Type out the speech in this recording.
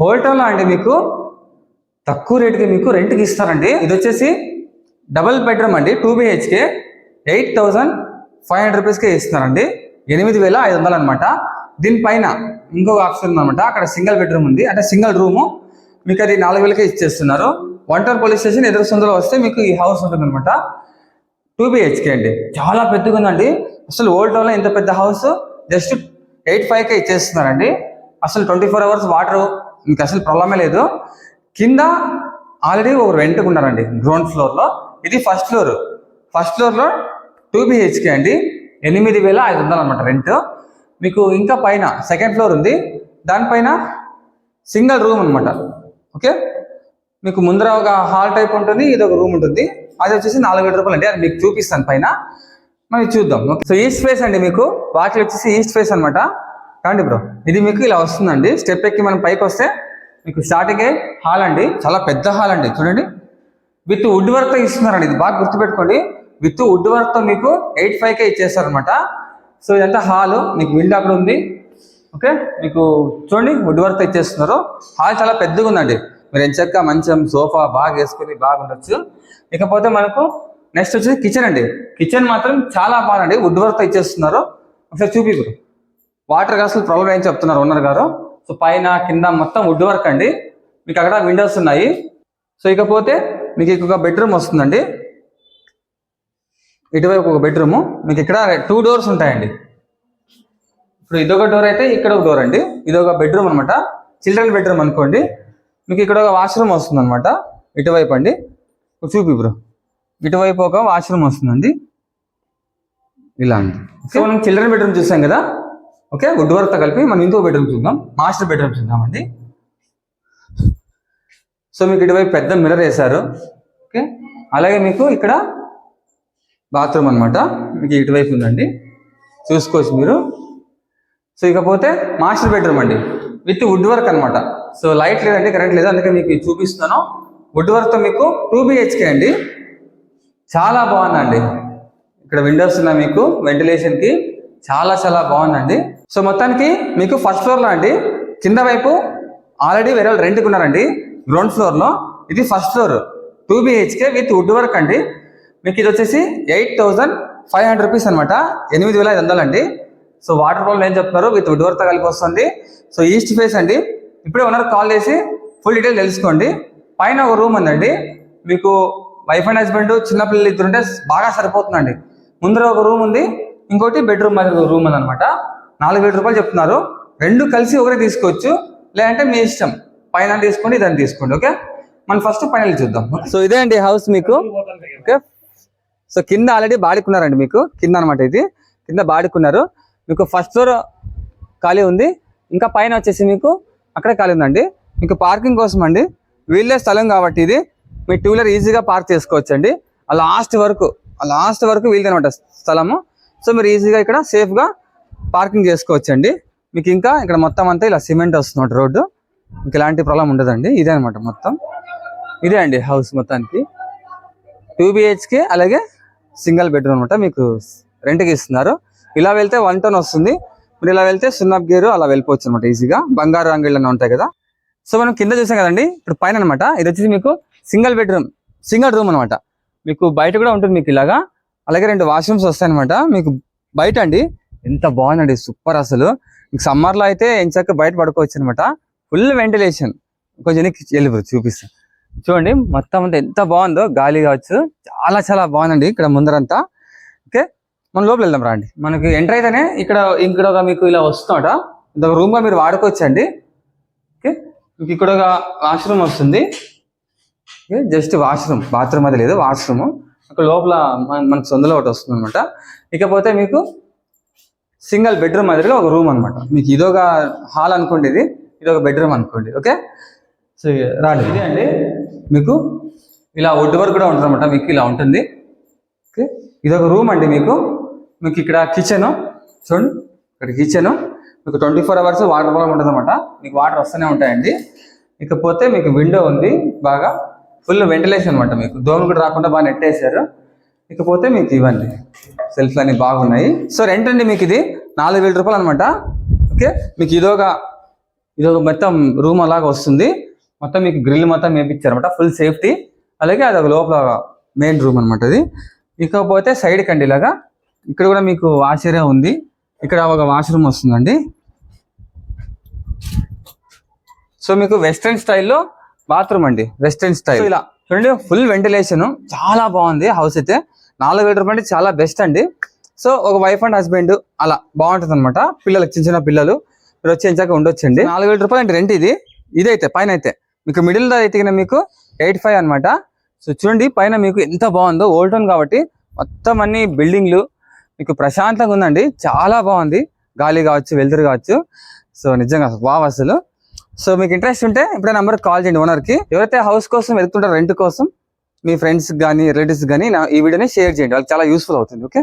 Old టౌన్లో అండి మీకు తక్కువ రేటుకి మీకు రెంట్కి ఇస్తారండి. ఇది వచ్చేసి డబుల్ బెడ్రూమ్ అండి, 2 BHK 8,500 రూపీస్కే ఇస్తున్నారండి. 8,500 అనమాట. దీనిపైన ఇంకొక ఆప్షన్ ఉందన్నమాట, అక్కడ సింగిల్ బెడ్రూమ్ ఉంది, అంటే సింగిల్ రూము, మీకు అది 4,000కే ఇచ్చేస్తున్నారు. వంటర్ పోలీస్ స్టేషన్ ఎదురు సందులో వస్తే మీకు ఈ హౌస్ ఉంటుంది అనమాట. 2 BHK అండి, చాలా పెద్దగా ఉందండి. అసలు ఓల్డ్ టౌన్లో ఇంత పెద్ద హౌస్ జస్ట్ 8,500కే ఇచ్చేస్తున్నారండి. అసలు 24 hours వాటర్, మీకు అసలు ప్రాబ్లమే లేదు. కింద ఆల్రెడీ ఒక రెంట్కి ఉన్నారండి గ్రౌండ్ ఫ్లోర్లో. ఇది ఫస్ట్ ఫ్లోర్లో 2 BHK అండి, 8,500 అనమాట రెంట్. మీకు ఇంకా పైన సెకండ్ ఫ్లోర్ ఉంది, దానిపైన సింగిల్ రూమ్ అనమాట. ఓకే, మీకు ముందర ఒక హాల్ టైప్ ఉంటుంది, ఇది ఒక రూమ్ ఉంటుంది. అది వచ్చేసి 4,000 రూపాయలు అండి. అది మీకు చూపిస్తాను పైన, మనం చూద్దాం. సో ఈస్ట్ ఫేస్ అండి, మీకు వాకిలి వచ్చేసి ఈస్ట్ ఫేస్ అనమాట. కాండి బ్రో, ఇది మీకు ఇలా వస్తుందండి. స్టెప్ ఎక్కి మనం పైకి వస్తే మీకు స్టార్టింగే హాల్ అండి, చాలా పెద్ద హాల్ అండి. చూడండి, విత్ వుడ్ వర్క్తో ఇస్తున్నారండి. ఇది బాగా గుర్తుపెట్టుకోండి, విత్ వుడ్ వర్క్తో మీకు 8,500కే ఇచ్చేస్తారనమాట. సో ఇదంతా హాల్, మీకు విండో అక్కడ ఉంది. ఓకే, మీకు చూడండి వుడ్ వర్క్తో ఇచ్చేస్తున్నారు. హాల్ చాలా పెద్దగా ఉందండి, మీరు ఎంచక్క మంచం సోఫా బాగా వేసుకుని బాగుండొచ్చు. ఇకపోతే మనకు నెక్స్ట్ వచ్చేసి కిచెన్ అండి. కిచెన్ మాత్రం చాలా బాగుందండి, వుడ్ వర్క్తో ఇచ్చేస్తున్నారు. ఒకసారి చూపిస్తారు. వాటర్ అసలు ప్రాబ్లం ఏం చెప్తున్నారు ఓనర్ గారు. సో పైన కింద మొత్తం వుడ్ వర్క్ అండి, మీకు అక్కడ విండోస్ ఉన్నాయి. సో ఇకపోతే మీకు ఇంకొక బెడ్రూమ్ వస్తుందండి, ఇటువైపు ఒక బెడ్రూము. మీకు ఇక్కడ 2 doors ఉంటాయండి. ఇప్పుడు ఇదొక డోర్ అయితే ఇక్కడ ఒక డోర్ అండి, ఇదొక బెడ్రూమ్ అనమాట, చిల్డ్రన్ బెడ్రూమ్ అనుకోండి. మీకు ఇక్కడ ఒక వాష్రూమ్ వస్తుంది అనమాట, ఇటువైపు అండి. చూపి బ్రో, ఇటువైపు ఒక వాష్రూమ్ వస్తుందండి, ఇలా అండి. సో మనం చిల్డ్రన్ బెడ్రూమ్ చూసాం కదా. ఓకే, వుడ్ వర్క్తో కలిపి మనం ఇంకో బెడ్రూమ్ చూద్దాం, మాస్టర్ బెడ్రూమ్ చూద్దామండి. సో మీకు ఇటువైపు పెద్ద మిర్రర్ వేశారు. ఓకే, అలాగే మీకు ఇక్కడ బాత్రూమ్ అనమాట, మీకు ఇటువైపు ఉందండి, చూసుకోవచ్చు మీరు. సో ఇకపోతే మాస్టర్ బెడ్రూమ్ అండి, విత్ వుడ్ వర్క్ అనమాట. సో లైట్ లేదండి, కరెంట్ లేదు, అందుకే మీకు చూపిస్తున్నాను. వుడ్ వర్క్తో మీకు 2 BHK అండి, చాలా బాగుందండి. ఇక్కడ విండోస్ ఉన్నాయి మీకు వెంటిలేషన్కి, చాలా చాలా బాగుందండి. సో మొత్తానికి మీకు ఫస్ట్ ఫ్లోర్లో అండి, కింద వైపు ఆల్రెడీ వేరే వాళ్ళు రెంట్కి ఉన్నారండి గ్రౌండ్ ఫ్లోర్లో. ఇది first floor 2 BHK with wood work అండి. మీకు ఇది వచ్చేసి 8,500 రూపీస్ అనమాట, 8,500 అండి. సో వాటర్ ప్రాబ్లం ఏం చెప్తున్నారు, విత్ వుడ్ వర్క్తో కలిపి వస్తుంది. సో ఈస్ట్ ఫేస్ అండి. ఇప్పుడే ఓనర్ కాల్ చేసి ఫుల్ డీటెయిల్ తెలుసుకోండి. పైన ఒక రూమ్ ఉందండి, మీకు వైఫ్ అండ్ హస్బెండ్ చిన్నపిల్లలు ఇద్దరు ఉంటే బాగా సరిపోతుందండి. ముందర ఒక రూమ్ ఉంది, ఇంకోటి బెడ్రూమ్ మరి ఒక రూమ్ ఉంది అనమాట. 4,000 రూపాయలు చెప్తున్నారు. రెండు కలిసి ఒకరే తీసుకోవచ్చు, లేదంటే మీ ఇష్టం, పైన తీసుకోండి దాన్ని తీసుకోండి. ఓకే, మనం ఫస్ట్ పైన చూద్దాం. సో ఇదే అండి హౌస్ మీకు. ఓకే, సో కింద ఆల్రెడీ బాడుకున్నారండి, మీకు కింద అనమాట, ఇది కింద బాడుకున్నారు. మీకు ఫస్ట్ ఫ్లోర్ ఖాళీ ఉంది, ఇంకా పైన వచ్చేసి మీకు అక్కడే ఖాళీ ఉందండి. మీకు పార్కింగ్ కోసం అండి, వీళ్ళే స్థలం కాబట్టి ఇది మీ 2 వీలర్ ఈజీగా పార్క్ చేసుకోవచ్చు అండి. ఆ లాస్ట్ వరకు వీళ్ళదనమాట స్థలము. సో మీరు ఈజీగా ఇక్కడ సేఫ్గా పార్కింగ్ చేసుకోవచ్చు అండి. మీకు ఇంకా ఇక్కడ మొత్తం అంతా ఇలా సిమెంట్ వస్తుంది రోడ్డు, మీకు ఎలాంటి ప్రాబ్లం ఉండదండి. ఇదే అనమాట మొత్తం, ఇదే అండి హౌస్ మొత్తానికి 2 BHK, అలాగే సింగిల్ బెడ్రూమ్ అనమాట. మీకు రెంట్కి ఇస్తున్నారు. ఇలా వెళ్తే 1 ton వస్తుంది, మీరు ఇలా వెళ్తే 0 గేరు అలా వెళ్ళిపోవచ్చు అనమాట ఈజీగా. బంగారు అంగిళ్ళు ఉంటాయి కదా. సో మనం కింద చూసాం కదండి, ఇప్పుడు పైన అనమాట ఇది వచ్చేసి మీకు సింగిల్ రూమ్ అనమాట. మీకు బయట కూడా ఉంటుంది మీకు ఇలాగా, అలాగే 2 వాష్రూమ్స్ వస్తాయి అనమాట. మీకు బయట అండి ఎంత బాగుందండి, సూపర్. అసలు మీకు సమ్మర్లో అయితే ఎంచక్క బయట పడుకోవచ్చు అనమాట, ఫుల్ వెంటిలేషన్. కొంచెం వెళ్ళిపోయి చూపిస్తాను చూడండి, మొత్తం అంతా ఎంత బాగుందో, గాలి కావచ్చు, చాలా చాలా బాగుందండి ఇక్కడ ముందరంతా. ఓకే, మనం లోపల వెళ్దాం రండి. మనకి ఎంటర్ అయితేనే ఇక్కడ ఒక మీకు ఇలా వస్తుందట, ఇదొక రూమ్గా మీరు వాడుకోవచ్చు అండి. ఓకే, మీకు ఇక్కడ ఒక వాష్రూమ్ వస్తుంది, జస్ట్ వాష్రూమ్, బాత్రూమ్ అది లేదు, వాష్రూమ్. అక్కడ లోపల మనకు సొంతలో ఒకటి వస్తుంది అనమాట. ఇకపోతే మీకు సింగిల్ బెడ్రూమ్ మాదిరిగా ఒక రూమ్ అనమాట. మీకు ఇదొక హాల్ అనుకోండి, ఇదొక బెడ్రూమ్ అనుకోండి. ఓకే, సో రాండి. ఇది అండి మీకు ఇలా వుడ్ వర్క్ కూడా ఉంటుంది అనమాట, మీకు ఇలా ఉంటుంది. ఓకే, ఇదొక రూమ్ అండి. మీకు ఇక్కడ కిచెను చూడండి, ఇక్కడ కిచెను మీకు 24 hours వాటర్ ప్రాబ్లం ఉంటుంది అనమాట, మీకు వాటర్ వస్తూనే ఉంటాయండి. ఇకపోతే మీకు విండో ఉంది, బాగా ఫుల్ వెంటిలేషన్ అనమాట, మీకు దోమలు కూడా రాకుండా బాగా నెట్టేశారు. ఇకపోతే మీకు ఇవ్వండి సెల్ఫ్లు అన్ని బాగున్నాయి. సో రెంట్ అండి మీకు ఇది 4,000 రూపాయలు అనమాట. ఓకే, మీకు ఇది ఒక మొత్తం రూమ్ అలాగా వస్తుంది. మొత్తం మీకు గ్రిల్ మొత్తం వేయించారు అనమాట, ఫుల్ సేఫ్టీ. అలాగే అది ఒక లోపల మెయిన్ రూమ్ అనమాట ఇది. ఇకపోతే సైడ్ కండి ఇలాగా ఇక్కడ కూడా మీకు వాష్ ఏరియా ఉంది. ఇక్కడ ఒక వాష్రూమ్ వస్తుందండి. సో మీకు వెస్ట్రన్ స్టైల్లో బాత్రూమ్ అండి, వెస్ట్రన్ స్టైల్. ఇలా చూడండి, ఫుల్ వెంటిలేషన్, చాలా బాగుంది హౌస్ అయితే. 4,000 రూపాయలు చాలా బెస్ట్ అండి. సో ఒక వైఫ్ అండ్ హస్బెండ్ అలా బాగుంటుంది అనమాట. పిల్లలకి చిన్న చిన్న పిల్లలు మీరు వచ్చేంచాక ఉండొచ్చండి. 4,000 రూపాయలు అంటే రెంట్ ఇది. ఇదైతే పైన అయితే మీకు మిడిల్ దా అయితే మీకు 8,500 అనమాట. సో చూడండి పైన మీకు ఎంత బాగుందో, ఓల్డ్ టౌన్ కాబట్టి మొత్తం అన్ని బిల్డింగ్లు, మీకు ప్రశాంతంగా ఉందండి, చాలా బాగుంది. గాలి కావచ్చు, వెలుతురు కావచ్చు. సో నిజంగా బాగా అసలు. సో మీకు ఇంట్రెస్ట్ ఉంటే ఇప్పుడే నెంబర్కి కాల్ చేయండి ఓనర్కి. ఎవరైతే హౌస్ కోసం వెళ్తుంటారో, రెంట్ కోసం, మీ ఫ్రెండ్స్ కానీ రిలేటివ్స్ కానీ ఈ వీడియోని షేర్ చేయండి, వాళ్ళకి చాలా యూస్ఫుల్ అవుతుంది. ఓకే.